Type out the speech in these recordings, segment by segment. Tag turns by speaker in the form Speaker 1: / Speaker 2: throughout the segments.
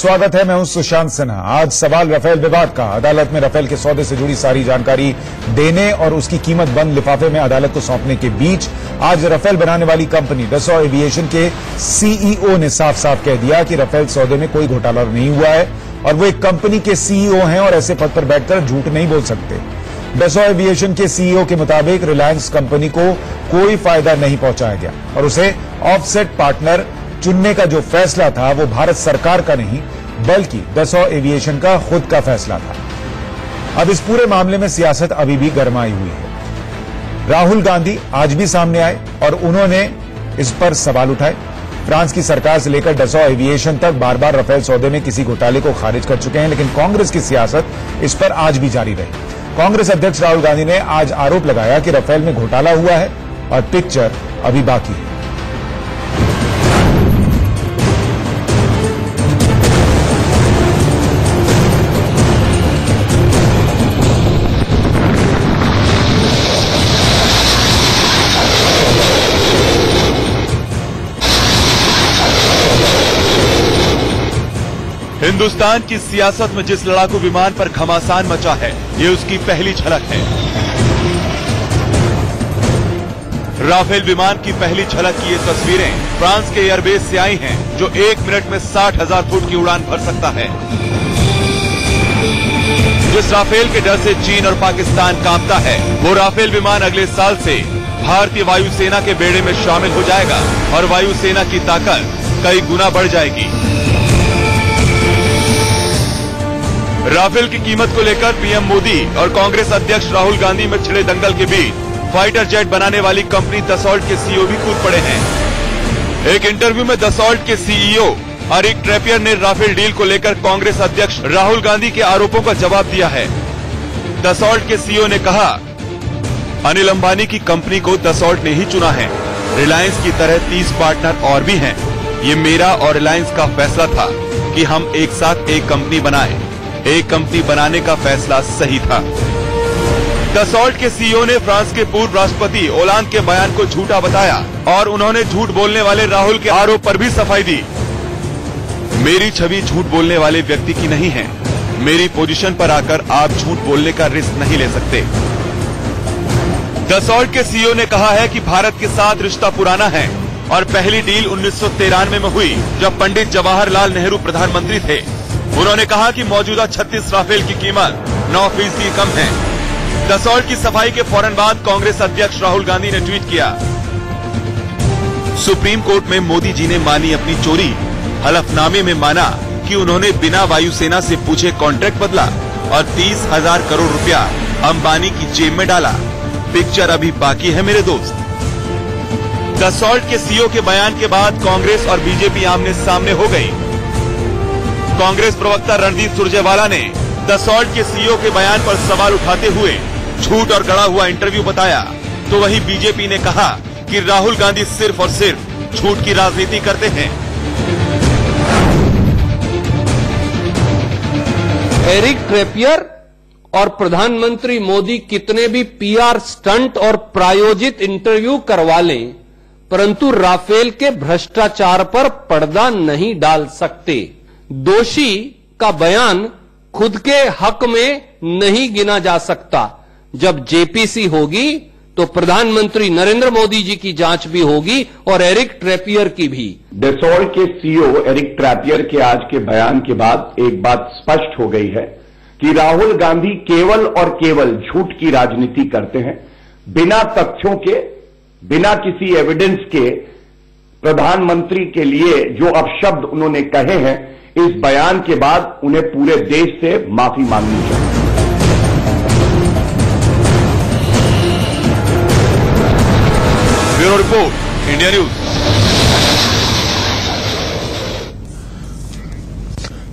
Speaker 1: स्वागत है, मैं हूं सुशांत सिन्हा। आज सवाल राफेल विवाद का। अदालत में राफेल के सौदे से जुड़ी सारी जानकारी देने और उसकी कीमत बंद लिफाफे में अदालत को सौंपने के बीच आज राफेल बनाने वाली कंपनी डसॉ एविएशन के सीईओ ने साफ साफ कह दिया कि राफेल सौदे में कोई घोटाला नहीं हुआ है और वो एक कंपनी के सीईओ हैं और ऐसे पद पर बैठकर झूठ नहीं बोल सकते। डसॉ एविएशन के सीईओ के मुताबिक रिलायंस कंपनी को कोई फायदा नहीं पहुंचाया गया और उसे ऑफसेट पार्टनर चुनने का जो फैसला था वो भारत सरकार का नहीं बल्कि डसॉ एविएशन का खुद का फैसला था। अब इस पूरे मामले में सियासत अभी भी गरमाई हुई है। राहुल गांधी आज भी सामने आए और उन्होंने इस पर सवाल उठाए। फ्रांस की सरकार से लेकर डसॉ एविएशन तक बार बार राफेल सौदे में किसी घोटाले को खारिज कर चुके हैं, लेकिन कांग्रेस की सियासत इस पर आज भी जारी रही। कांग्रेस अध्यक्ष राहुल गांधी ने आज आरोप लगाया कि राफेल में घोटाला हुआ है और पिक्चर अभी बाकी है।
Speaker 2: हिंदुस्तान की सियासत में जिस लड़ाकू विमान पर घमासान मचा है, ये उसकी पहली झलक है। राफेल विमान की पहली झलक की ये तस्वीरें फ्रांस के एयरबेस से आई हैं, जो 1 मिनट में 60,000 फुट की उड़ान भर सकता है। जिस राफेल के डर से चीन और पाकिस्तान कांपता है, वो राफेल विमान अगले साल से भारतीय वायुसेना के बेड़े में शामिल हो जाएगा और वायुसेना की ताकत कई गुना बढ़ जाएगी। राफेल की कीमत को लेकर पीएम मोदी और कांग्रेस अध्यक्ष राहुल गांधी में छिड़े दंगल के बीच फाइटर जेट बनाने वाली कंपनी दसॉल्ट के सीईओ भी कूद पड़े हैं। एक इंटरव्यू में दसॉल्ट के सीईओ एरिक ट्रैपियर ने राफेल डील को लेकर कांग्रेस अध्यक्ष राहुल गांधी के आरोपों का जवाब दिया है। दसॉल्ट के सीईओ ने कहा, अनिल अंबानी की कंपनी को दसॉल्ट ने ही चुना है। रिलायंस की तरह 30 पार्टनर और भी हैं। ये मेरा और रिलायंस का फैसला था कि हम एक साथ एक कंपनी बनाएं। एक कंपनी बनाने का फैसला सही था। दसॉल्ट के सीईओ ने फ्रांस के पूर्व राष्ट्रपति ओलांद के बयान को झूठा बताया और उन्होंने झूठ बोलने वाले राहुल के आरोप पर भी सफाई दी। मेरी छवि झूठ बोलने वाले व्यक्ति की नहीं है। मेरी पोजीशन पर आकर आप झूठ बोलने का रिस्क नहीं ले सकते। दसॉल्ट के सीईओ ने कहा है कि भारत के साथ रिश्ता पुराना है और पहली डील 1993 में हुई, जब पंडित जवाहरलाल नेहरू प्रधानमंत्री थे। उन्होंने कहा कि मौजूदा 36 राफेल की कीमत 9% कम है। दसॉल्ट की सफाई के फौरन बाद कांग्रेस अध्यक्ष राहुल गांधी ने ट्वीट किया, सुप्रीम कोर्ट में मोदी जी ने मानी अपनी चोरी। हलफनामे में माना कि उन्होंने बिना वायुसेना से पूछे कॉन्ट्रैक्ट बदला और 30,000 करोड़ रुपया अंबानी की जेब में डाला। पिक्चर अभी बाकी है मेरे दोस्त। दसॉल्ट के सीईओ के बयान के बाद कांग्रेस और बीजेपी आमने सामने हो गई। कांग्रेस प्रवक्ता रणदीप सुरजेवाला ने दसॉल्ट के सीईओ के बयान पर सवाल उठाते हुए झूठ और गढ़ा हुआ इंटरव्यू बताया, तो वहीं बीजेपी ने कहा कि राहुल गांधी सिर्फ और सिर्फ झूठ की राजनीति करते हैं।
Speaker 3: एरिक ट्रैपियर और प्रधानमंत्री मोदी कितने भी पीआर स्टंट और प्रायोजित इंटरव्यू करवा लें, परंतु राफेल के भ्रष्टाचार पर पर्दा नहीं डाल सकते। दोषी का बयान खुद के हक में नहीं गिना जा सकता। जब जेपीसी होगी तो प्रधानमंत्री नरेंद्र मोदी जी की जांच भी होगी और एरिक ट्रैपियर की भी।
Speaker 4: डसॉल्ट के सीईओ एरिक ट्रैपियर के आज के बयान के बाद एक बात स्पष्ट हो गई है कि राहुल गांधी केवल और केवल झूठ की राजनीति करते हैं। बिना तथ्यों के, बिना किसी एविडेंस के प्रधानमंत्री के लिए जो अपशब्द उन्होंने कहे हैं, इस बयान के बाद उन्हें पूरे देश से माफी मांगनी चाहिए।
Speaker 2: Bureau report, India news.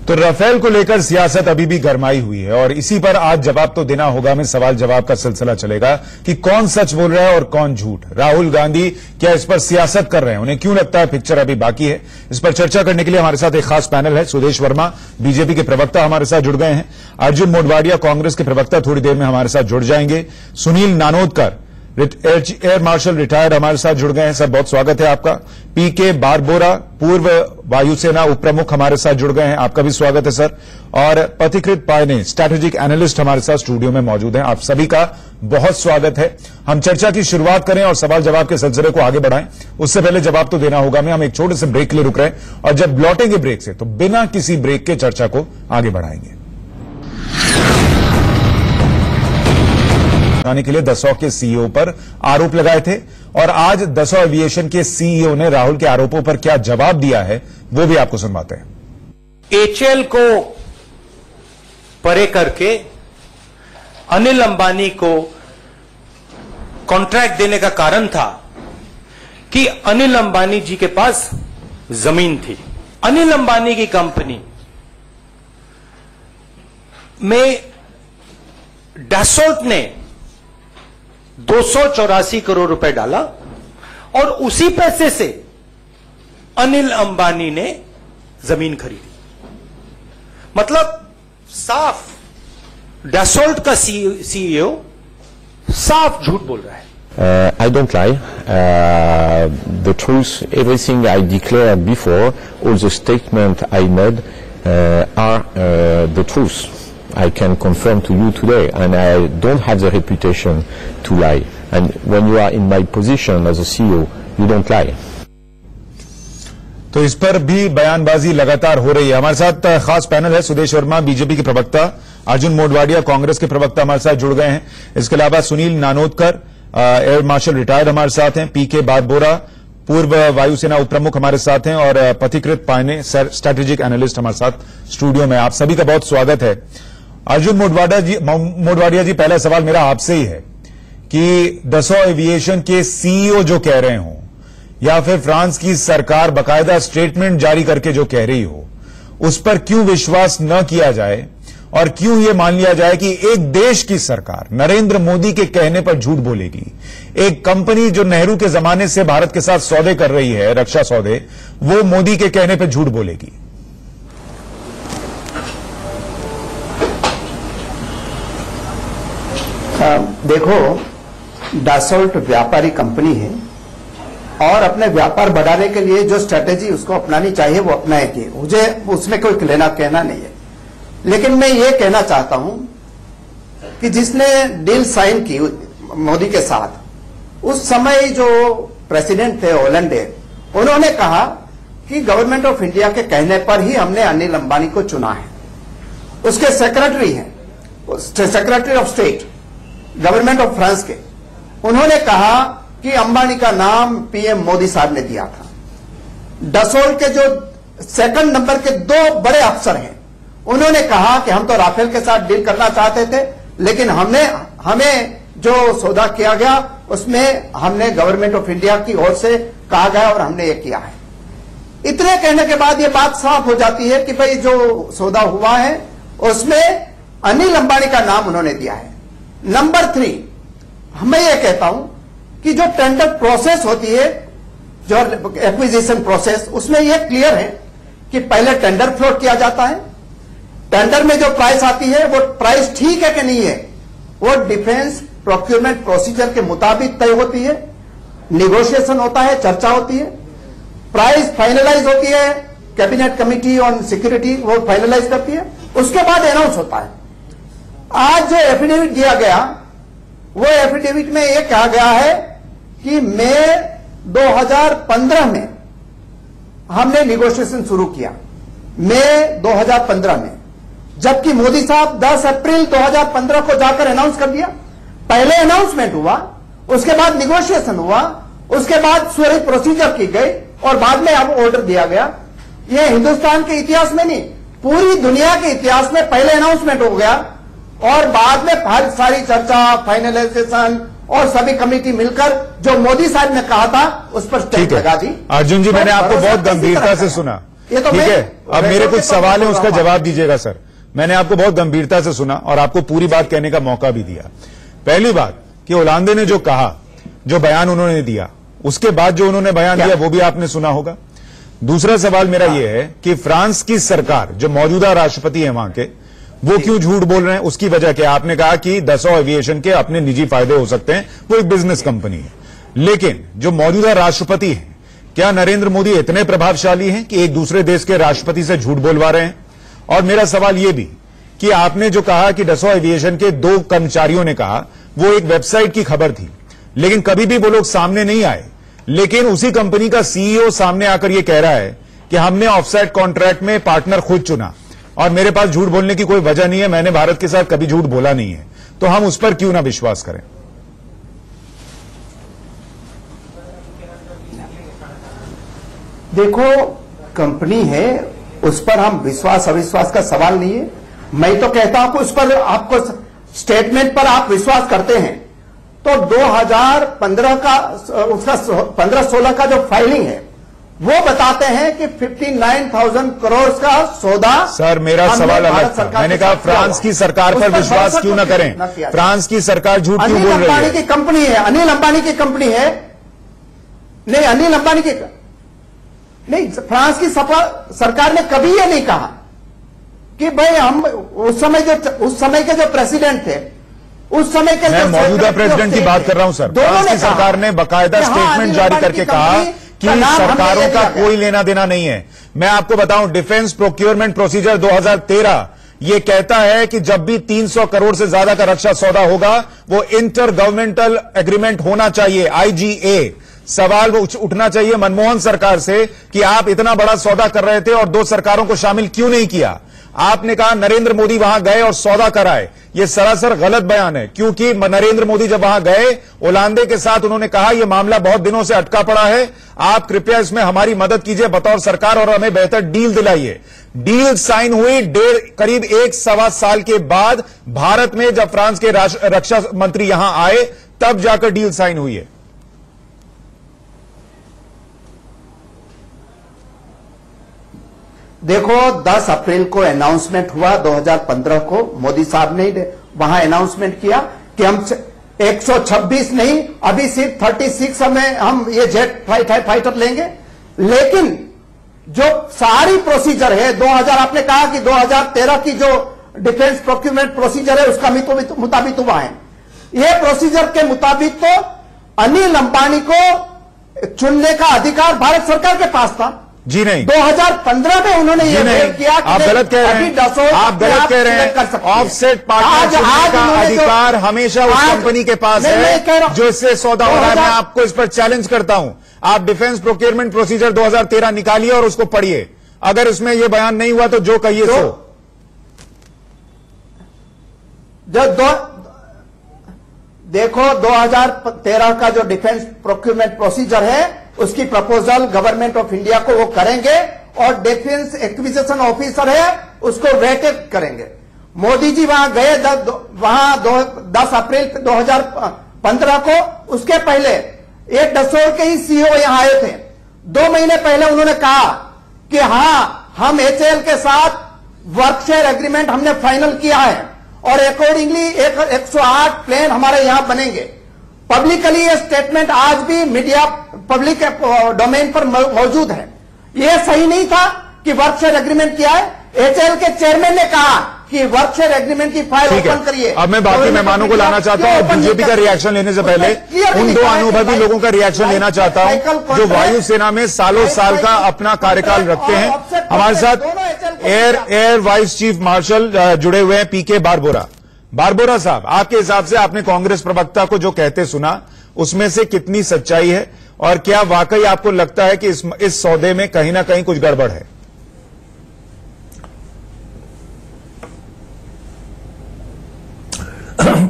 Speaker 1: तो राफेल को लेकर सियासत अभी भी गरमाई हुई है और इसी पर आज जवाब तो देना होगा में सवाल जवाब का सिलसिला चलेगा कि कौन सच बोल रहा है और कौन झूठ। राहुल गांधी क्या इस पर सियासत कर रहे हैं? उन्हें क्यों लगता है पिक्चर अभी बाकी है? इस पर चर्चा करने के लिए हमारे साथ एक खास पैनल है। सुदेश वर्मा बीजेपी के प्रवक्ता हमारे साथ जुड़ गए हैं। अर्जुन मोढवाडिया कांग्रेस के प्रवक्ता थोड़ी देर में हमारे साथ जुड़ जाएंगे। सुनील नानोदकर एयर मार्शल रिटायर्ड हमारे साथ जुड़ गए हैं। सर बहुत स्वागत है आपका। पीके बारबोरा पूर्व वायुसेना उप प्रमुख हमारे साथ जुड़ गए हैं, आपका भी स्वागत है सर। और पथिकृत पायने स्ट्रैटेजिक एनालिस्ट हमारे साथ स्टूडियो में मौजूद हैं, आप सभी का बहुत स्वागत है। हम चर्चा की शुरुआत करें और सवाल जवाब के सिलसिले को आगे बढ़ाएं। उससे पहले जवाब तो देना होगा, हम एक छोटे से ब्रेक के लिए रुक रहे हैं और जब लौटेंगे ब्रेक से तो बिना किसी ब्रेक के चर्चा को आगे बढ़ाएंगे। आने के लिए दसॉ के सीईओ पर आरोप लगाए थे और आज दसॉ एविएशन के सीईओ ने राहुल के आरोपों पर क्या जवाब दिया है वो भी आपको सुनवाते हैं।
Speaker 5: एचएएल को परे करके अनिल अंबानी को कॉन्ट्रैक्ट देने का कारण था कि अनिल अंबानी जी के पास जमीन थी। अनिल अंबानी की कंपनी में डसॉल्ट ने 284 करोड़ रुपए डाला और उसी पैसे से अनिल अंबानी ने जमीन खरीदी। मतलब साफ डसॉल्ट का सीईओ साफ झूठ बोल रहा है।
Speaker 6: I don't lie. The truth, everything I declared before, all the statements I made are the truth. I can confirm to you today, and I don't have the reputation to lie. And when you are in my position as a CEO, you don't lie.
Speaker 1: तो इस पर भी बयानबाजी लगातार हो रही है। हमारे साथ खास पैनल है, सुदेश वर्मा बीजेपी के प्रवक्ता, अर्जुन मोढवाडिया कांग्रेस के प्रवक्ता हमारे साथ जुड़ गए हैं। इसके अलावा सुनील नानोदकर एयर मार्शल रिटायर्ड हमारे साथ हैं, पीके बारबोरा पूर्व वायुसेना उप प्रमुख हमारे साथ हैं और पथिकृत पायने स्ट्रैटेजिक एनालिस्ट हमारे साथ स्टूडियो में। आप सभी का बहुत स्वागत है। अर्जुन मोढवाडिया जी, पहला सवाल मेरा आपसे ही है कि दसॉ एविएशन के सीईओ जो कह रहे हो या फिर फ्रांस की सरकार बकायदा स्टेटमेंट जारी करके जो कह रही हो, उस पर क्यों विश्वास न किया जाए और क्यों यह मान लिया जाए कि एक देश की सरकार नरेंद्र मोदी के कहने पर झूठ बोलेगी? एक कंपनी जो नेहरू के जमाने से भारत के साथ सौदे कर रही है, रक्षा सौदे, वो मोदी के कहने पर झूठ बोलेगी?
Speaker 7: देखो, डसॉल्ट व्यापारी कंपनी है और अपने व्यापार बढ़ाने के लिए जो स्ट्रेटेजी उसको अपनानी चाहिए वो अपनाएगी, मुझे उसमें कोई लेना कहना नहीं है। लेकिन मैं ये कहना चाहता हूं कि जिसने डील साइन की मोदी के साथ, उस समय जो प्रेसिडेंट थे होलैंडे, उन्होंने कहा कि गवर्नमेंट ऑफ इंडिया के कहने पर ही हमने अनिल अंबानी को चुना है। उसके सेक्रेटरी हैं, secretary of state government of France के, उन्होंने कहा कि अंबानी का नाम पीएम मोदी साहब ने दिया था। डसॉल्ट के जो सेकंड नंबर के दो बड़े अफसर हैं, उन्होंने कहा कि हम तो राफेल के साथ डील करना चाहते थे, लेकिन हमें जो सौदा किया गया उसमें हमने गवर्नमेंट ऑफ इंडिया की ओर से कहा गया और हमने ये किया है। इतने कहने के बाद ये बात साफ हो जाती है कि भाई जो सौदा हुआ है उसमें अनिल अंबानी का नाम उन्होंने दिया है। नंबर 3, मैं ये कहता हूं कि जो टेंडर प्रोसेस होती है, जो एक्विजिशन प्रोसेस, उसमें यह क्लियर है कि पहले टेंडर फ्लोट किया जाता है। टेंडर में जो प्राइस आती है वो प्राइस ठीक है कि नहीं है, वो डिफेंस प्रोक्योरमेंट प्रोसीजर के मुताबिक तय होती है, निगोशिएशन होता है, चर्चा होती है, प्राइस फाइनलाइज होती है, कैबिनेट कमिटी ऑन सिक्योरिटी वो फाइनलाइज करती है, उसके बाद अनाउंस होता है। आज जो एफिडेविट दिया गया, वो एफिडेविट में यह कहा गया है कि मई 2015 में हमने निगोशिएशन शुरू किया, मई 2015 में, जबकि मोदी साहब 10 अप्रैल 2015 को जाकर अनाउंस कर दिया। पहले अनाउंसमेंट हुआ, उसके बाद निगोशिएशन हुआ, उसके बाद सारी प्रोसीजर की गई और बाद में अब ऑर्डर दिया गया। यह हिंदुस्तान के इतिहास में नहीं, पूरी दुनिया के इतिहास में पहले अनाउंसमेंट हो गया और बाद में सारी चर्चा, फाइनलाइजेशन और सभी कमेटी मिलकर जो मोदी साहब ने कहा था उस पर स्टैंप लगा दी।
Speaker 1: अर्जुन जी, मैंने आपको बहुत गंभीरता से सुना, ये तो ठीक है। अब मेरे कुछ सवाल है, उसका जवाब दीजिएगा सर। मैंने आपको बहुत गंभीरता से सुना और आपको पूरी बात कहने का मौका भी दिया। पहली बात कि होलांदे ने जो कहा, जो बयान उन्होंने दिया, उसके बाद जो उन्होंने बयान दिया वो भी आपने सुना होगा। दूसरा सवाल मेरा यह है कि फ्रांस की सरकार, जो मौजूदा राष्ट्रपति है वहां के, वो क्यों झूठ बोल रहे हैं? उसकी वजह क्या? आपने कहा कि दसॉ एविएशन के अपने निजी फायदे हो सकते हैं, वो एक बिजनेस कंपनी है, लेकिन जो मौजूदा राष्ट्रपति हैं, क्या नरेंद्र मोदी इतने प्रभावशाली हैं कि एक दूसरे देश के राष्ट्रपति से झूठ बोलवा रहे हैं? और मेरा सवाल यह भी कि आपने जो कहा कि दसॉ एविएशन के 2 कर्मचारियों ने कहा, वो एक वेबसाइट की खबर थी, लेकिन कभी भी वो लोग सामने नहीं आए। लेकिन उसी कंपनी का सीईओ सामने आकर यह कह रहा है कि हमने ऑफसेट कॉन्ट्रैक्ट में पार्टनर खुद चुना और मेरे पास झूठ बोलने की कोई वजह नहीं है, मैंने भारत के साथ कभी झूठ बोला नहीं है। तो हम उस पर क्यों ना विश्वास करें?
Speaker 7: देखो, कंपनी है, उस पर हम विश्वास अविश्वास का सवाल नहीं है। मैं तो कहता हूं कि उस पर आपको स्टेटमेंट पर आप विश्वास करते हैं तो 2015 का उसका 15-16 का जो फाइलिंग है वो बताते हैं कि 59,000 करोड़ का सौदा।
Speaker 1: सर, मेरा सवाल अलग था। मैंने कहा फ्रांस की सरकार पर विश्वास क्यों न करें? फ्रांस की सरकार झूठ क्यों बोल रही है?
Speaker 7: अनिल अंबानी की कंपनी है, अनिल अंबानी की कंपनी है। नहीं, अनिल अंबानी की नहीं, फ्रांस की सरकार ने कभी ये नहीं कहा कि भाई हम उस समय के जो प्रेसिडेंट थे, उस समय के
Speaker 1: मैं मौजूदा प्रेसिडेंट की बात कर रहा हूं सर। फ्रांस की सरकार ने बाकायदा स्टेटमेंट जारी करके कहा कि सरकारों का कोई लेना देना नहीं है। मैं आपको बताऊं, डिफेंस प्रोक्योरमेंट प्रोसीजर 2013 ये कहता है कि जब भी 300 करोड़ से ज्यादा का रक्षा सौदा होगा वो इंटर गवर्नमेंटल एग्रीमेंट होना चाहिए, IGA। सवाल वो उठना चाहिए मनमोहन सरकार से कि आप इतना बड़ा सौदा कर रहे थे और 2 सरकारों को शामिल क्यों नहीं किया? आपने कहा नरेंद्र मोदी वहां गए और सौदा कराए। यह सरासर गलत बयान है, क्योंकि नरेंद्र मोदी जब वहां गए ओलांदे के साथ, उन्होंने कहा यह मामला बहुत दिनों से अटका पड़ा है, आप कृपया इसमें हमारी मदद कीजिए बतौर सरकार और हमें बेहतर डील दिलाइए। डील साइन हुई करीब 1-1.25 साल के बाद भारत में, जब फ्रांस के रक्षा मंत्री यहां आए तब जाकर डील साइन हुई है।
Speaker 7: देखो, 10 अप्रैल को अनाउंसमेंट हुआ 2015 को, मोदी साहब ने वहां अनाउंसमेंट किया कि हम 126 नहीं, अभी सिर्फ 36 में हम ये जेट फाइटर लेंगे। लेकिन जो सारी प्रोसीजर है 2000, आपने कहा कि 2013 की जो डिफेंस प्रोक्यूरमेंट प्रोसीजर है उसका मुताबिक हुआ है। ये प्रोसीजर के मुताबिक तो अनिल अंबानी को चुनने का अधिकार भारत सरकार के पास था।
Speaker 1: जी नहीं,
Speaker 7: 2015 में उन्होंने ये किया।
Speaker 1: आप गलत कह रहे हैं, आप गलत कह रहे हैं। ऑफसेट पार्टनर चुनने का अधिकार हमेशा उस कंपनी के पास है जो इससे सौदा हो रहा है। मैं आपको इस पर चैलेंज करता हूं, आप डिफेंस प्रोक्योरमेंट प्रोसीजर 2013 निकालिए और उसको पढ़िए। अगर इसमें यह बयान नहीं हुआ तो जो कहिए सो।
Speaker 7: देखो, 2013 का जो डिफेंस प्रोक्योरमेंट प्रोसीजर है उसकी प्रपोजल गवर्नमेंट ऑफ इंडिया को वो करेंगे और डिफेंस एक्विजिशन ऑफिसर है उसको रेट करेंगे। मोदी जी वहां गए, वहां 10 अप्रैल 2015 को। उसके पहले एक दसोर के ही सीईओ यहां आए थे। 2 महीने पहले उन्होंने कहा कि हां, हम HAL के साथ वर्क शेयर एग्रीमेंट हमने फाइनल किया है और अकॉर्डिंगली 108 प्लेन हमारे यहां बनेंगे। पब्लिकली ये स्टेटमेंट आज भी मीडिया पब्लिक डोमेन पर मौजूद है। यह सही नहीं था कि वर्क शेयर एग्रीमेंट किया है। HAL के चेयरमैन ने कहा कि वर्क शेयर एग्रीमेंट की फाइल ओपन करिए।
Speaker 1: अब मैं बाकी मेहमानों को लाना चाहता हूं, बीजेपी का रिएक्शन लेने से पहले उन 2 अनुभवी लोगों का रिएक्शन लेना चाहता हूं जो वायुसेना में सालों साल का अपना कार्यकाल रखते हैं। हमारे साथ एयर वाइस चीफ मार्शल जुड़े हुए हैं, PK बारबोरा साहब, आपके हिसाब से आपने कांग्रेस प्रवक्ता को जो कहते सुना उसमें से कितनी सच्चाई है और क्या वाकई आपको लगता है कि इस सौदे में कहीं ना कहीं कुछ गड़बड़ है?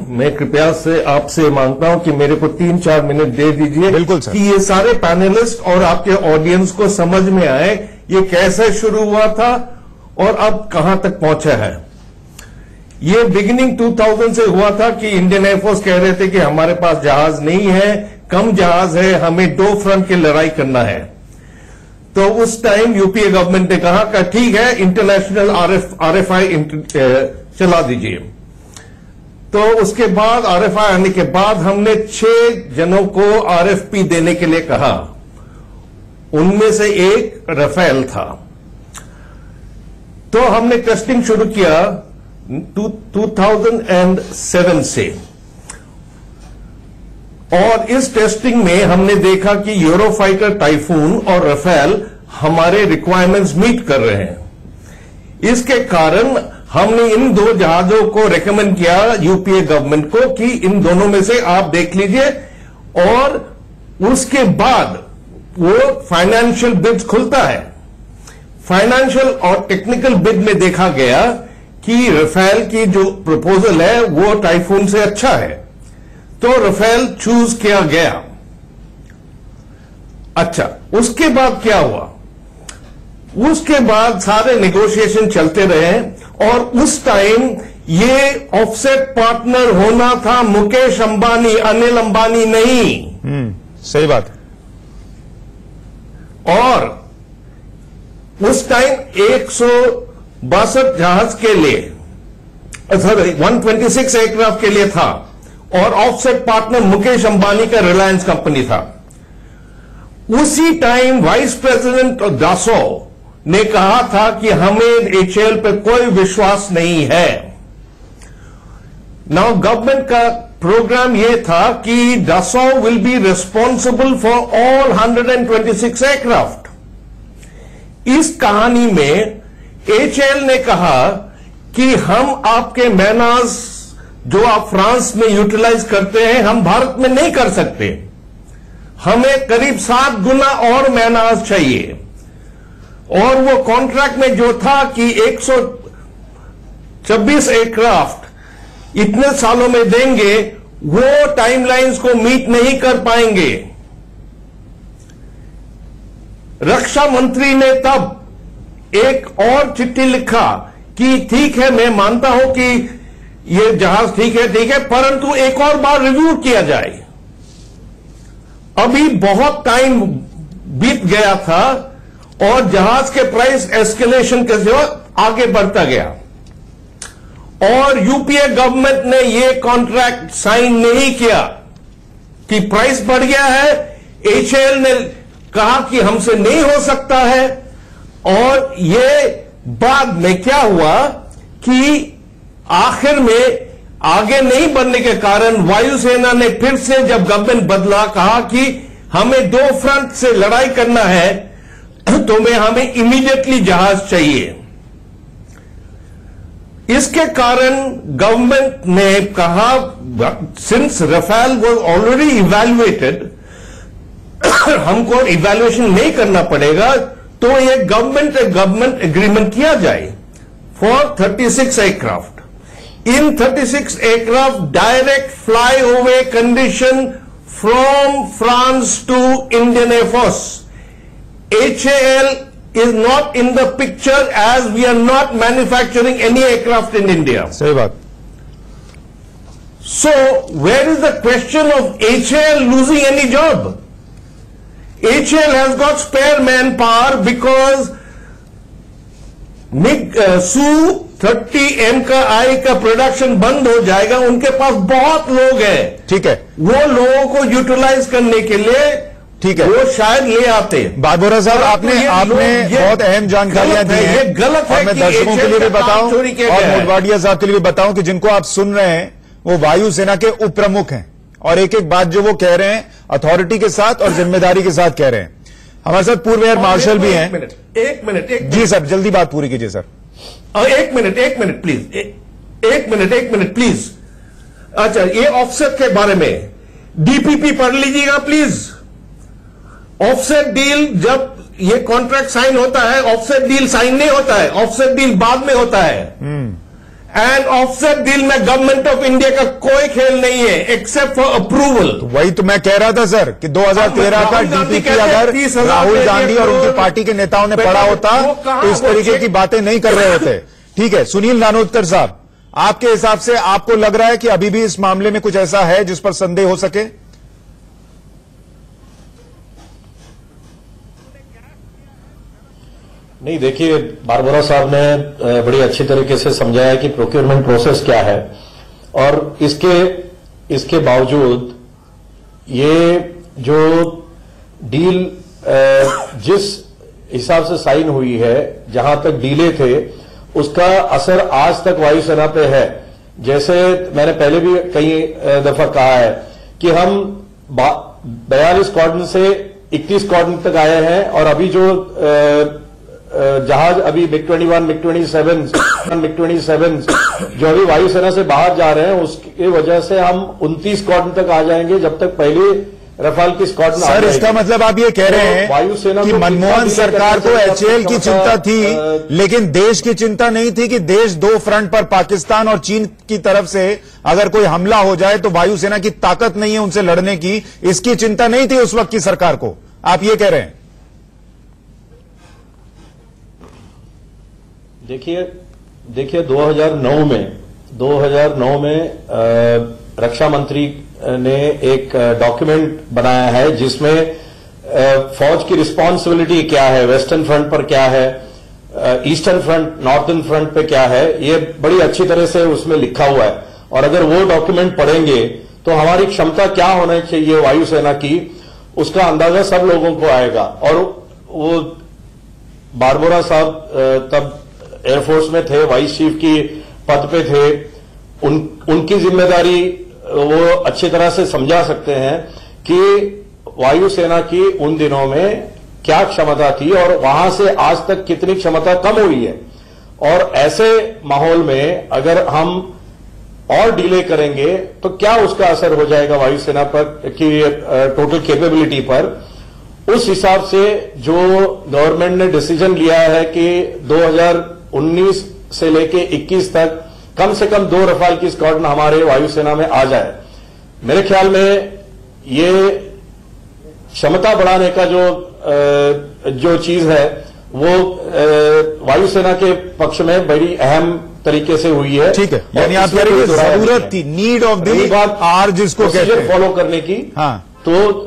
Speaker 8: मैं कृपया से आपसे मांगता हूं कि मेरे को 3-4 मिनट दे दीजिए।
Speaker 1: बिल्कुल सर।
Speaker 8: कि ये सारे पैनलिस्ट और आपके ऑडियंस को समझ में आए ये कैसे शुरू हुआ था और अब कहां तक पहुंचा है। ये बिगिनिंग 2000 से हुआ था कि इंडियन एयरफोर्स कह रहे थे कि हमारे पास जहाज नहीं है, कम जहाज है, हमें 2 फ्रंट की लड़ाई करना है। तो उस टाइम यूपीए गवर्नमेंट ने कहा कि ठीक है, इंटरनेशनल RFI चला दीजिए। तो उसके बाद RFI आने के बाद हमने 6 जनों को RFP देने के लिए कहा, उनमें से एक राफेल था। तो हमने टेस्टिंग शुरू किया 2007 से, और इस टेस्टिंग में हमने देखा कि यूरोफाइटर टाइफून और राफेल हमारे रिक्वायरमेंट्स मीट कर रहे हैं। इसके कारण हमने इन दो जहाजों को रेकमेंड किया यूपीए गवर्नमेंट को कि इन दोनों में से आप देख लीजिए, और उसके बाद वो फाइनेंशियल बिड खुलता है। फाइनेंशियल और टेक्निकल बिड में देखा गया कि राफेल की जो प्रपोजल है वो टाइफून से अच्छा है, तो राफेल चूज किया गया। अच्छा, उसके बाद क्या हुआ? उसके बाद सारे नेगोशिएशन चलते रहे, और उस टाइम ये ऑफसेट पार्टनर होना था मुकेश अंबानी, अनिल अंबानी नहीं।
Speaker 1: सही बात।
Speaker 8: और उस टाइम 162 जहाज के लिए, सॉरी 126 एयरक्राफ्ट के लिए था, और ऑफसेट पार्टनर मुकेश अंबानी का रिलायंस कंपनी था। उसी टाइम वाइस प्रेसिडेंट दासो ने कहा था कि हमें एचएएल पर कोई विश्वास नहीं है। नाउ गवर्नमेंट का प्रोग्राम यह था कि दासो will be responsible for all 126 aircraft. इस कहानी में एचएएल ने कहा कि हम आपके मैनाज जो आप फ्रांस में यूटिलाइज करते हैं हम भारत में नहीं कर सकते, हमें करीब 7 गुना और मैनाज चाहिए। और वो कॉन्ट्रैक्ट में जो था कि 126 एयरक्राफ्ट इतने सालों में देंगे, वो टाइमलाइंस को मीट नहीं कर पाएंगे। रक्षा मंत्री ने तब एक और चिट्ठी लिखा कि ठीक है, मैं मानता हूं कि ये जहाज ठीक है, परंतु एक और बार रिव्यू किया जाए। अभी बहुत टाइम बीत गया था और जहाज के प्राइस एस्केलेशन के साथ आगे बढ़ता गया, और यूपीए गवर्नमेंट ने ये कॉन्ट्रैक्ट साइन नहीं किया कि प्राइस बढ़ गया है। एचएएल ने कहा कि हमसे नहीं हो सकता है, और ये बाद में क्या हुआ कि आखिर में आगे नहीं बढ़ने के कारण वायुसेना ने फिर से, जब गवर्नमेंट बदला, कहा कि हमें 2 फ्रंट से लड़ाई करना है, तो हमें इमीडिएटली जहाज चाहिए। इसके कारण गवर्नमेंट ने कहा, since Rafale was already evaluated, हमको इवैल्यूएशन नहीं करना पड़ेगा, तो ये गवर्नमेंट एग्रीमेंट किया जाए for 36 aircraft. In 36 aircraft, direct flyaway condition from France to Indian Air Force. HAL is not in the picture as we are not manufacturing any aircraft in India.
Speaker 1: सही बात।
Speaker 8: So, where is the question of HAL losing any job? HAL has got spare manpower because Su-30M का आई का production बंद हो जाएगा, उनके पास बहुत लोग हैं।
Speaker 1: ठीक है,
Speaker 8: वो लोगों को यूटिलाइज करने के लिए,
Speaker 1: ठीक है,
Speaker 8: वो शायद ले आते।
Speaker 1: बागोरा साहब, आपने बहुत अहम जानकारियां दी हैं।
Speaker 8: ये गलत है।
Speaker 1: और मैं दर्शकों के लिए भी बताऊं और मोडवाडिया साहब के लिए भी बताऊं कि जिनको आप सुन रहे हैं वो वायुसेना के उप प्रमुख हैं, और एक एक बात जो वो कह रहे हैं अथॉरिटी के साथ और जिम्मेदारी के साथ कह रहे हैं। हमारे साथ पूर्व एयर मार्शल भी हैं।
Speaker 8: एक मिनट
Speaker 1: जी सर, जल्दी बात पूरी कीजिए सर।
Speaker 8: एक मिनट प्लीज, एक मिनट प्लीज। अच्छा, ये ऑफसेट के बारे में डीपीपी पढ़ लीजिएगा प्लीज। ऑफसेट डील, जब ये कॉन्ट्रैक्ट साइन होता है, ऑफसेट डील साइन नहीं होता है, ऑफसेट डील बाद में होता है। एंड ऑफसेट डील में गवर्नमेंट ऑफ इंडिया का कोई खेल नहीं है एक्सेप्ट फॉर अप्रूवल।
Speaker 1: वही तो मैं कह रहा था सर कि 2013 का डीपीपी अगर राहुल गांधी और उनकी पार्टी के नेताओं ने पढ़ा होता तो इस तरीके की बातें नहीं कर रहे होते। ठीक है, सुनील नानोदकर साहब, आपके हिसाब से आपको लग रहा है कि अभी भी इस मामले में कुछ ऐसा है जिस पर संदेह हो सके?
Speaker 9: नहीं, देखिए, बारबोरा साहब ने बड़ी अच्छी तरीके से समझाया कि प्रोक्योरमेंट प्रोसेस क्या है, और इसके बावजूद ये जो डील जिस हिसाब से साइन हुई है, जहां तक डीले थे उसका असर आज तक वायुसेना पे है। जैसे मैंने पहले भी कई दफा कहा है कि हम 42 स्क्वाड्रन से 31 स्क्वाड्रन तक आए हैं, और अभी जो जहाज अभी MiG-21, MiG-27 जो अभी वायुसेना से बाहर जा रहे हैं, उसकी वजह से हम 29 स्क्वाड्रन तक आ जाएंगे, जब तक पहले रफाल की स्क्वाड्रन।
Speaker 1: सर, इसका मतलब आप ये कह रहे हैं
Speaker 9: वायुसेना
Speaker 1: कि मनमोहन सरकार को HAL की चिंता थी, लेकिन देश की चिंता नहीं थी कि देश दो फ्रंट पर, पाकिस्तान और चीन की तरफ से अगर कोई हमला हो जाए तो वायुसेना की ताकत नहीं है उनसे लड़ने की, इसकी चिंता नहीं थी उस वक्त की सरकार को, आप ये कह रहे हैं?
Speaker 9: देखिए 2009 में रक्षा मंत्री ने एक डॉक्यूमेंट बनाया है जिसमें फौज की रिस्पॉन्सिबिलिटी क्या है, वेस्टर्न फ्रंट पर क्या है, ईस्टर्न फ्रंट, नॉर्थर्न फ्रंट पे क्या है, ये बड़ी अच्छी तरह से उसमें लिखा हुआ है। और अगर वो डॉक्यूमेंट पढ़ेंगे तो हमारी क्षमता क्या होना चाहिए वायुसेना की, उसका अंदाजा सब लोगों को आएगा। और वो बारबोरा साहब तब एयरफोर्स में थे, वाइस चीफ की पद पे थे, उनकी जिम्मेदारी वो अच्छी तरह से समझा सकते हैं कि वायुसेना की उन दिनों में क्या क्षमता थी और वहां से आज तक कितनी क्षमता कम हुई है। और ऐसे माहौल में अगर हम और डिले करेंगे तो क्या उसका असर हो जाएगा वायुसेना पर की टोटल कैपेबिलिटी पर। उस हिसाब से जो गवर्नमेंट ने डिसीजन लिया है कि 2019 से लेके 21 तक कम से कम 2 रफाल की स्क्वाड्रन हमारे वायुसेना में आ जाए, मेरे ख्याल में ये क्षमता बढ़ाने का जो चीज है वो वायुसेना के पक्ष में बड़ी अहम तरीके से हुई है।
Speaker 1: ठीक है, यानी आप कह रहे हैं जरूरत थी, नीड ऑफ द आर जिसको कहते हैं,
Speaker 9: फॉलो करने की।
Speaker 1: हाँ,
Speaker 9: तो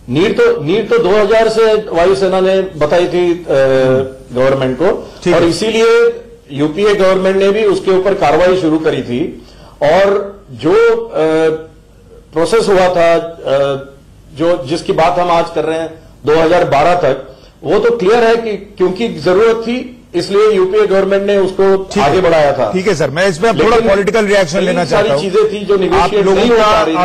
Speaker 9: नीड तो 2000 से वायुसेना ने बताई थी गवर्नमेंट को, और इसीलिए यूपीए गवर्नमेंट ने भी उसके ऊपर कार्रवाई शुरू करी थी। और जो प्रोसेस हुआ था, जिसकी बात हम आज कर रहे हैं 2012 तक, वो तो क्लियर है कि क्योंकि जरूरत थी इसलिए यूपीए गवर्नमेंट ने उसको आगे बढ़ाया था।
Speaker 1: ठीक है सर, मैं इसमें थोड़ा पॉलिटिकल रिएक्शन लेना चाहता हूं।
Speaker 9: चीजें थी जो
Speaker 1: आप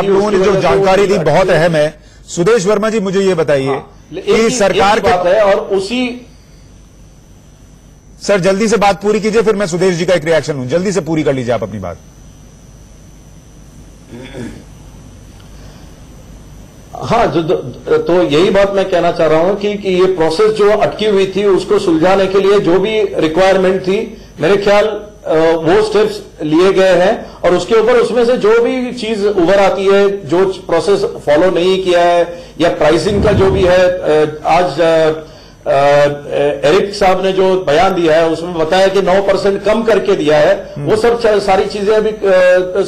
Speaker 1: लोगों ने जो जानकारी दी बहुत अहम है। सुदेश वर्मा जी, मुझे ये बताइए कि सरकार की
Speaker 9: बात है और उसी
Speaker 1: सर जल्दी से बात पूरी कीजिए, फिर मैं सुदेश जी का एक रिएक्शन लूं। जल्दी से पूरी कर लीजिए आप अपनी बात।
Speaker 9: हाँ, तो यही बात मैं कहना चाह रहा हूं कि ये प्रोसेस जो अटकी हुई थी उसको सुलझाने के लिए जो भी रिक्वायरमेंट थी, मेरे ख्याल वो स्टेप्स लिए गए हैं। और उसके ऊपर उसमें से जो भी चीज उभर आती है, जो प्रोसेस फॉलो नहीं किया है या प्राइसिंग का जो भी है, आज एरिक साहब ने जो बयान दिया है उसमें बताया कि 9% कम करके दिया है, वो सब सारी चीजें अभी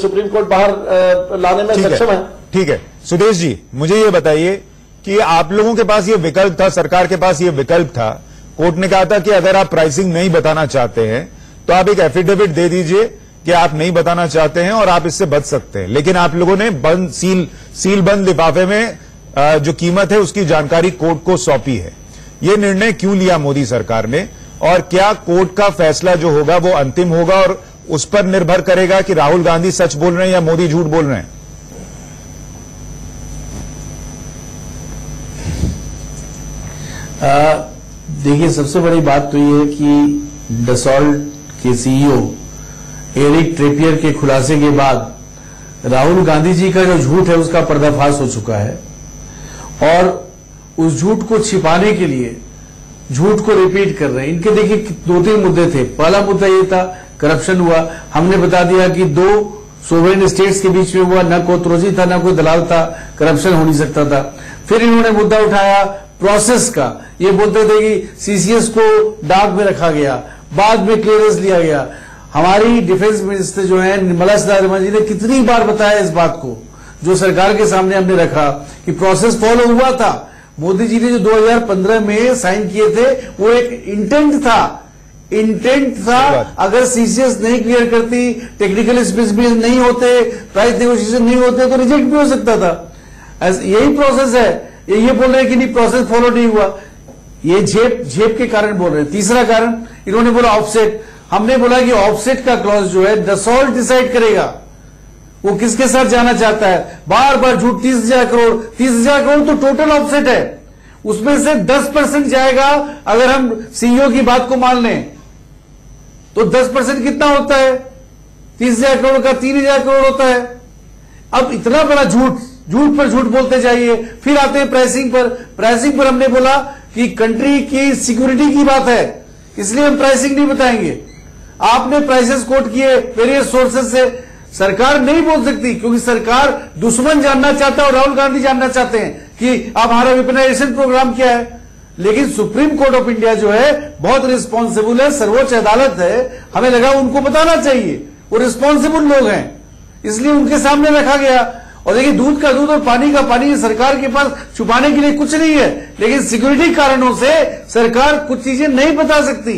Speaker 9: सुप्रीम कोर्ट बाहर लाने में सक्षम है।
Speaker 1: ठीक है, सुदेश जी मुझे ये बताइए कि आप लोगों के पास ये विकल्प था, सरकार के पास ये विकल्प था, कोर्ट ने कहा था कि अगर आप प्राइसिंग नहीं बताना चाहते हैं तो आप एक एफिडेविट दे दीजिए कि आप नहीं बताना चाहते हैं और आप इससे बच सकते हैं। लेकिन आप लोगों ने बंद सील बंद लिफाफे में जो कीमत है उसकी जानकारी कोर्ट को सौंपी है। ये निर्णय क्यों लिया मोदी सरकार ने, और क्या कोर्ट का फैसला जो होगा वो अंतिम होगा और उस पर निर्भर करेगा कि राहुल गांधी सच बोल रहे हैं या मोदी झूठ बोल रहे हैं?
Speaker 10: देखिए, सबसे बड़ी बात तो ये है कि डसॉल्ट के सीईओ एरिक ट्रेपियर के खुलासे के बाद राहुल गांधी जी का जो झूठ है उसका पर्दाफाश हो चुका है, और उस झूठ को छिपाने के लिए झूठ को रिपीट कर रहे हैं। इनके देखिए 2-3 मुद्दे थे। पहला मुद्दा ये था करप्शन हुआ, हमने बता दिया कि 2 सोवरेन स्टेट्स के बीच में हुआ, न कोई त्रोजी था न कोई दलाल था, करप्शन हो नहीं सकता था। फिर इन्होंने मुद्दा उठाया प्रोसेस का, ये बोलते थे कि सीसीएस को डाक में रखा गया, बाद में क्लियरेंस लिया गया। हमारी डिफेंस मिनिस्टर जो है निर्मला सीतारमण जी ने कितनी बार बताया इस बात को, जो सरकार के सामने हमने रखा कि प्रोसेस फॉलो हुआ था। मोदी जी ने जो 2015 में साइन किए थे वो एक इंटेंट था। अगर सीसीएस नहीं क्लियर करती, टेक्निकल स्पेसिफिकेशन नहीं होते, प्राइस नेगोशिएशन नहीं होते तो रिजेक्ट भी हो सकता था। यही प्रोसेस है। ये बोल रहे हैं कि नहीं प्रोसेस फॉलो नहीं हुआ। ये झेप के कारण बोल रहे हैं। तीसरा कारण इन्होंने बोला ऑफसेट। हमने बोला कि ऑफसेट का क्लॉज जो है डसॉल्ट डिसाइड करेगा वो किसके साथ जाना चाहता है। बार बार झूठ। 30,000 करोड़ तो टोटल ऑफसेट है, उसमें से 10% जाएगा। अगर हम सीईओ की बात को मान लें तो 10% कितना होता है? 30,000 करोड़ का 3,000 करोड़ होता है। अब इतना बड़ा झूठ पर झूठ बोलते जाइए। फिर आते हैं प्राइसिंग पर। प्राइसिंग पर हमने बोला कि कंट्री की सिक्योरिटी की बात है, इसलिए हम प्राइसिंग नहीं बताएंगे। आपने प्राइसेस कोट किए वेरियस सोर्सेज से। सरकार नहीं बोल सकती क्योंकि सरकार दुश्मन जानना चाहता है और राहुल गांधी जानना चाहते हैं कि अब हमारा वेपनाइजेशन प्रोग्राम क्या है। लेकिन सुप्रीम कोर्ट ऑफ इंडिया जो है बहुत रिस्पॉन्सिबल है, सर्वोच्च अदालत है, हमें लगा उनको बताना चाहिए। वो रिस्पॉन्सिबल लोग हैं, इसलिए उनके सामने रखा गया। और देखिए, दूध का दूध और पानी का पानी सरकार के पास छुपाने के लिए कुछ नहीं है, लेकिन सिक्योरिटी कारणों से सरकार कुछ चीजें नहीं बता सकती।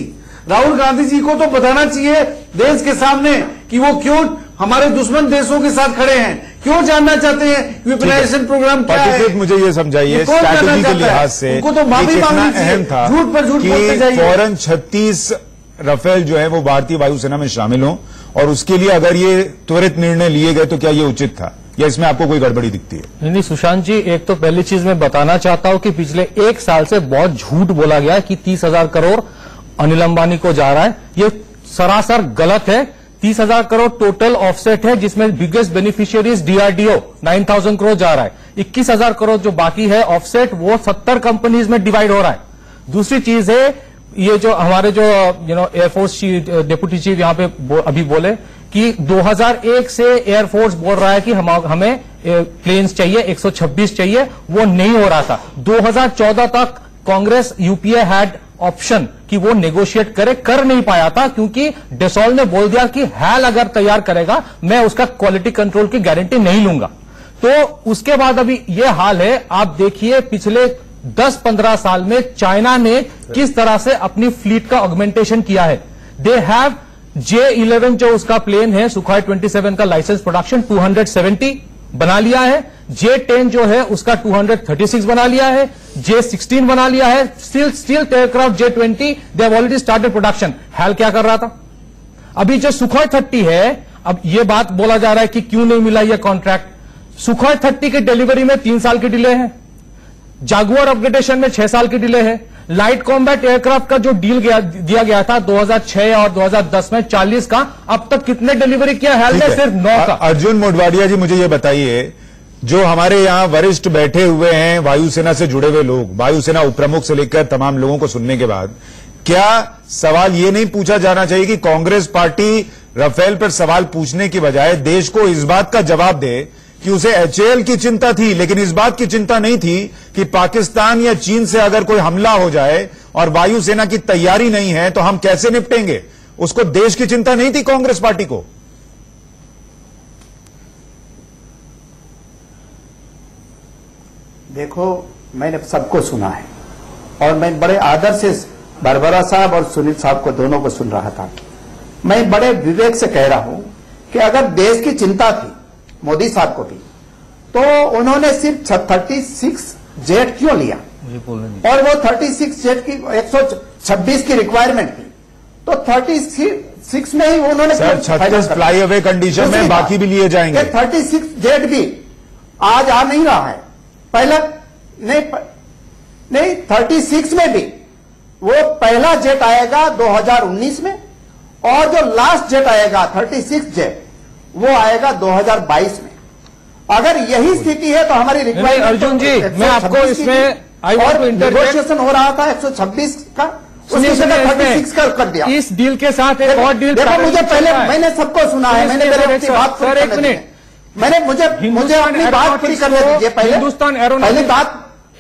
Speaker 10: राहुल गांधी जी को तो बताना चाहिए देश के सामने कि वो क्यों हमारे दुश्मन देशों के साथ खड़े हैं, क्यों जानना चाहते हैं वेपनाइजेशन प्रोग्राम क्या है।
Speaker 1: मुझे ये समझाइए स्ट्रैटेजी के लिहाज से
Speaker 10: उनको तो माफी मांगनी चाहिए।
Speaker 1: अहम था
Speaker 10: झूठ पर झूठ बोलते जाइए।
Speaker 1: फौरन 36 राफेल जो है वो भारतीय वायुसेना में शामिल हों, और उसके लिए अगर ये त्वरित निर्णय लिए गए तो क्या ये उचित था, या इसमें आपको कोई गड़बड़ी दिखती है?
Speaker 11: नहीं सुशांत जी, एक तो पहली चीज मैं बताना चाहता हूं कि पिछले 1 साल से बहुत झूठ बोला गया है कि 30,000 करोड़ अनिल अंबानी को जा रहा है। ये सरासर गलत है। 30,000 करोड़ टोटल ऑफसेट है, जिसमें बिगेस्ट बेनिफिशियरीज डीआरडीओ 9,000 करोड़ जा रहा है। 21,000 करोड़ जो बाकी है ऑफसेट, वो 70 कंपनीज में डिवाइड हो रहा है। दूसरी चीज है, ये जो हमारे जो एयरफोर्स डेप्यूटी चीफ यहां पे अभी बोले कि 2001 से एयरफोर्स बोल रहा है कि हमें प्लेन्स चाहिए, 126 चाहिए, वो नहीं हो रहा था। 2014 तक कांग्रेस यूपीए हैड ऑप्शन कि वो नेगोशिएट कर नहीं पाया था, क्योंकि डसॉल्ट ने बोल दिया कि हैल अगर तैयार करेगा मैं उसका क्वालिटी कंट्रोल की गारंटी नहीं लूंगा। तो उसके बाद अभी ये हाल है। आप देखिए पिछले 10-15 साल में चाइना ने किस तरह से अपनी फ्लीट का ऑगमेंटेशन किया है। दे हैव J-11 जो उसका प्लेन है, सुखाई 27 का लाइसेंस प्रोडक्शन 270 बना लिया है। J-10 जो है उसका 236 बना लिया है। J-16 बना लिया है। Stealth aircraft J-20 they have already started production. HAL क्या कर रहा था? अभी जो सुखाई 30 है, अब ये बात बोला जा रहा है कि क्यों नहीं मिला यह कॉन्ट्रैक्ट। सुखाई 30 की डिलीवरी में 3 साल की डिले है। जागुआर अपग्रेडेशन में 6 साल की डिले है। लाइट कॉम्बैट एयरक्राफ्ट का जो डील दिया गया था 2006 और 2010 में 40 का, अब तक कितने डिलीवरी किया है? सिर्फ 9 का।
Speaker 1: अर्जुन मोढवाडिया जी, मुझे ये बताइए, जो हमारे यहां वरिष्ठ बैठे हुए हैं वायुसेना से जुड़े हुए लोग, वायुसेना उपप्रमुख से लेकर तमाम लोगों को सुनने के बाद, क्या सवाल ये नहीं पूछा जाना चाहिए कि कांग्रेस पार्टी राफेल पर सवाल पूछने की बजाय देश को इस बात का जवाब दे कि उसे एचएएल की चिंता थी, लेकिन इस बात की चिंता नहीं थी कि पाकिस्तान या चीन से अगर कोई हमला हो जाए और वायुसेना की तैयारी नहीं है तो हम कैसे निपटेंगे? उसको देश की चिंता नहीं थी कांग्रेस पार्टी को?
Speaker 7: देखो, मैंने सबको सुना है और मैं बड़े आदर से बरबरा साहब और सुनील साहब को दोनों को सुन रहा था। मैं बड़े विवेक से कह रहा हूं कि अगर देश की चिंता थी मोदी साहब को भी, तो उन्होंने सिर्फ 36 जेट क्यों लिया? और वो 36 जेट की 126 की रिक्वायरमेंट थी, तो 36 में ही उन्होंने
Speaker 1: 36 फ्लाई अवे कंडीशन में, बाकी भी लिए जाएंगे।
Speaker 7: 36 जेट भी आज आ नहीं रहा है। पहला नहीं 36 में भी वो पहला जेट आएगा 2019 में, और जो लास्ट जेट आएगा 36 जेट वो आएगा 2022 में। अगर यही स्थिति है तो हमारी रिक्वायरमेंट,
Speaker 11: अर्जुन जी मैं आपको इसमें
Speaker 7: और नेगोशिएशन हो रहा था 126 का, उसकी जगह 36 का कर दिया।
Speaker 11: इस डील के साथ एक और डील।
Speaker 7: देखो, मुझे पहले, मैंने सबको सुना है, मैंने मेरे अपनी बात
Speaker 11: सर, एक मिनट,
Speaker 7: मैंने मुझे अपनी बात पूरी करने दीजिए। पहले
Speaker 11: हिंदुस्तान
Speaker 7: पहले बात,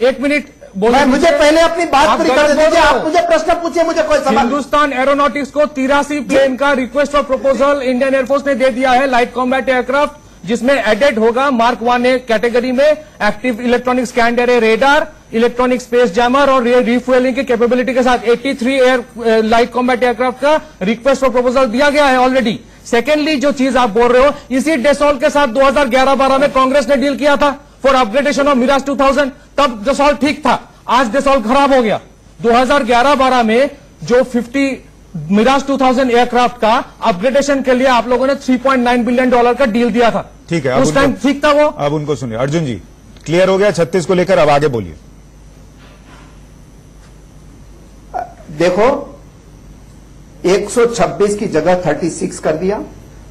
Speaker 11: 1 मिनट
Speaker 7: मुझे पहले अपनी बात पूरी करने दीजिए। आप मुझे प्रश्न पूछिए, मुझे कोई सवाल।
Speaker 11: हिंदुस्तान एरोनॉटिक्स को 83 प्लेन का request for proposal Indian air force ने दे दिया है, लाइट कॉम्बैट एयरक्राफ्ट, जिसमें एडेड होगा मार्क 1 कैटेगरी में active electronic scan array radar, electronic space jammer और रिफ्यूलिंग की कैपेबिलिटी के साथ 83 लाइट कॉम्बैट एयरक्राफ्ट का रिक्वेस्ट फॉर प्रपोजल दिया गया है ऑलरेडी। सेकेंडली, जो चीज आप बोल रहे हो, इसी डसॉल्ट के साथ 2011-12 में कांग्रेस ने डील किया था फॉर अपग्रेडेशन ऑफ मिराज 2000। तब डसॉल्ट ठीक था, आज डसॉल्ट खराब हो गया। 2011-12 में जो 50 मिराज 2000 एयरक्राफ्ट का अपग्रेडेशन के लिए आप लोगों ने $3.9 बिलियन का डील दिया था।
Speaker 1: ठीक है,
Speaker 11: उस टाइम ठीक था वो।
Speaker 1: अब उनको सुनिए। अर्जुन जी, क्लियर हो गया 36 को लेकर, अब आगे बोलिए।
Speaker 7: देखो, 126 की जगह 36 कर दिया।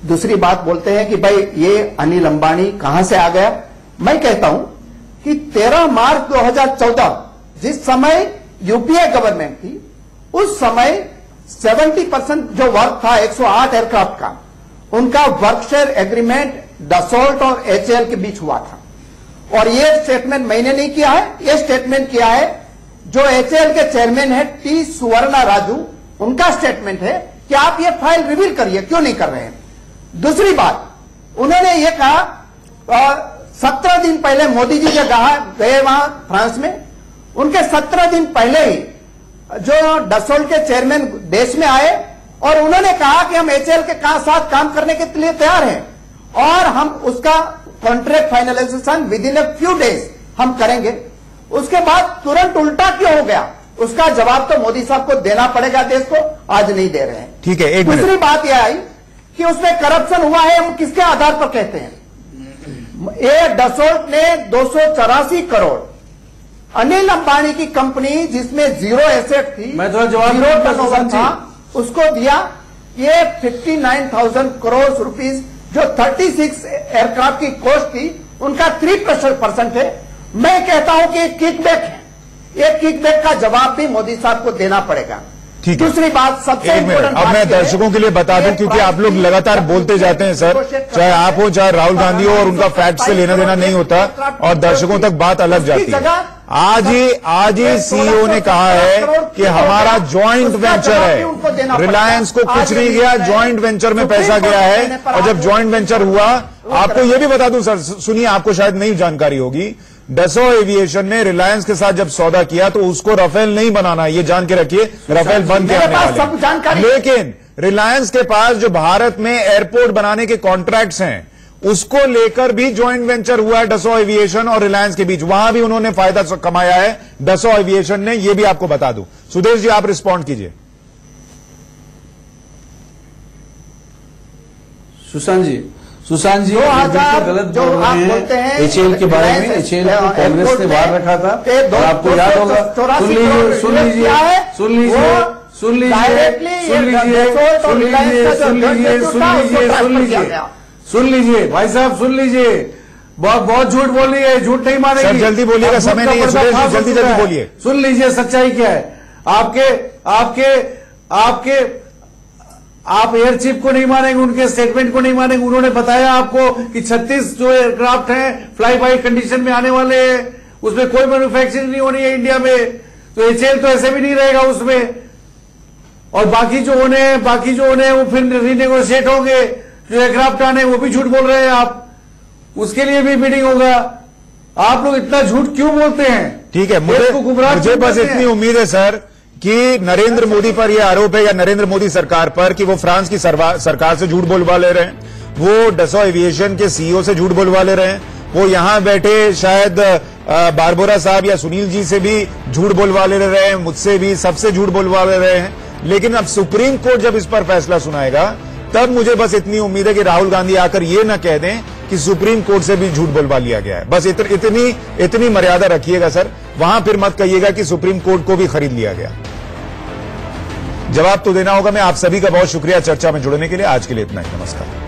Speaker 7: दूसरी बात बोलते हैं कि भाई ये अनिल अंबानी कहां से आ गया। मैं कहता हूं कि 13 मार्च 2014 जिस समय यूपीए गवर्नमेंट थी, उस समय 70% जो वर्क था 108 एयरक्राफ्ट का, उनका वर्क शेयर एग्रीमेंट डसॉल्ट और एचएएल के बीच हुआ था। और ये स्टेटमेंट मैंने नहीं किया है, ये स्टेटमेंट किया है जो एचएएल के चेयरमैन है टी सुवर्णा राजू, उनका स्टेटमेंट है कि आप ये फाइल रिवील करिए, क्यों नहीं कर रहे हैं। दूसरी बात, उन्होंने ये कहा 17 दिन पहले मोदी जी जब गए वहां फ्रांस में, उनके 17 दिन पहले ही जो डसॉल्ट के चेयरमैन देश में आए और उन्होंने कहा कि हम एचएएल के साथ काम करने के लिए तैयार हैं और हम उसका contract finalisation with in a few days हम करेंगे। उसके बाद तुरंत उल्टा क्यों हो गया, उसका जवाब तो मोदी साहब को देना पड़ेगा देश को, आज नहीं दे रहे हैं।
Speaker 1: ठीक है, एक
Speaker 7: दूसरी बात यह आई कि उसमें करप्शन हुआ है, हम किसके आधार पर कहते हैं। ये डसॉल्ट ने 284 करोड़ अनिल अंबानी की कंपनी जिसमें जीरो एसेट थी,
Speaker 10: मैं थोड़ा जवाब
Speaker 7: जीरो टर्नओवर था, उसको दिया। ये 59,000 करोड़ रुपीस जो 36 एयरक्राफ्ट की कॉस्ट थी, उनका 3% है। मैं कहता हूं कि किकबैक है, ये किकबैक का जवाब भी मोदी साहब को देना पड़ेगा।
Speaker 1: ठीक है।
Speaker 7: दूसरी बात सबसे इंपॉर्टेंट,
Speaker 1: अब मैं दर्शकों के लिए बता दूं, क्योंकि आप लोग लगातार बोलते जाते हैं सर, चाहे आप हो चाहे राहुल गांधी हो, और उनका फैक्ट से लेना देना नहीं होता और दर्शकों तक बात अलग जाती है। आज ही सीईओ ने कहा है कि हमारा ज्वाइंट वेंचर है, रिलायंस को कुछ नहीं गया, ज्वाइंट वेंचर में पैसा गया है। और जब ज्वाइंट वेंचर हुआ, आपको यह भी बता दूं सर, सुनिए, आपको शायद नहीं जानकारी होगी, डसो एविएशन ने रिलायंस के साथ जब सौदा किया तो उसको राफेल नहीं बनाना, ये जान के रखिए, राफेल बन के आने वाले। लेकिन रिलायंस के पास जो भारत में एयरपोर्ट बनाने के कॉन्ट्रैक्ट्स हैं, उसको लेकर भी ज्वाइंट वेंचर हुआ है डसो एविएशन और रिलायंस के बीच, वहां भी उन्होंने फायदा कमाया है डसो एविएशन ने, यह भी आपको बता दूं। सुदेश जी, आप रिस्पॉन्ड कीजिए।
Speaker 10: सुशांत जी
Speaker 7: जो
Speaker 10: गलत
Speaker 7: जो आप बोलते हैं
Speaker 10: एचएएल के बारे में, एचएएल को कांग्रेस ने बाहर रखा था और आपको याद होगा। सुन लीजिए सुन लीजिए सुन लीजिए सुन लीजिए सुन लीजिए सुन लीजिए सुन लीजिए सुन लीजिए सुन लीजिए सुन लीजिए भाई साहब, सुन लीजिए। बहुत झूठ बोल रही है, झूठ नहीं मानेगी।
Speaker 1: सर जल्दी बोलिएगा, समय नहीं है, जल्दी जल्दी बोलिए।
Speaker 10: सुन लीजिए सच्चाई क्या है। आपके आप एयर चीफ को नहीं मानेंगे, उनके स्टेटमेंट को नहीं मानेंगे। उन्होंने बताया आपको कि 36 जो एयरक्राफ्ट हैं फ्लाई बाई कंडीशन में आने वाले हैं, उसमें कोई मैन्युफैक्चरिंग नहीं होनी है इंडिया में, तो एचएएल तो ऐसे भी नहीं रहेगा उसमें। और बाकी जो होने वो फिर रीनेगोशिएट होंगे, जो एयरक्राफ्ट आने वो भी झूठ बोल रहे हैं आप, उसके लिए भी मीटिंग होगा। आप लोग इतना झूठ क्यों बोलते हैं?
Speaker 1: ठीक है, मुझे बस इतनी उम्मीद है सर कि नरेंद्र मोदी पर यह आरोप है, या नरेंद्र मोदी सरकार पर, कि वो फ्रांस की सरकार से झूठ बोलवा ले रहे हैं, वो डसो एविएशन के सीईओ से झूठ बोलवा ले रहे हैं, वो यहां बैठे शायद बारबोरा साहब या सुनील जी से भी झूठ बोलवा ले रहे हैं, मुझसे भी, सबसे झूठ बोलवा ले रहे हैं। लेकिन अब सुप्रीम कोर्ट जब इस पर फैसला सुनाएगा, तब मुझे बस इतनी उम्मीद है कि राहुल गांधी आकर ये न कह दें कि सुप्रीम कोर्ट से भी झूठ बोलवा लिया गया है। बस इतनी मर्यादा रखिएगा सर, वहां फिर मत कहिएगा कि सुप्रीम कोर्ट को भी खरीद लिया गया। जवाब तो देना होगा। मैं आप सभी का बहुत शुक्रिया चर्चा में जुड़ने के लिए। आज के लिए इतना ही, नमस्कार।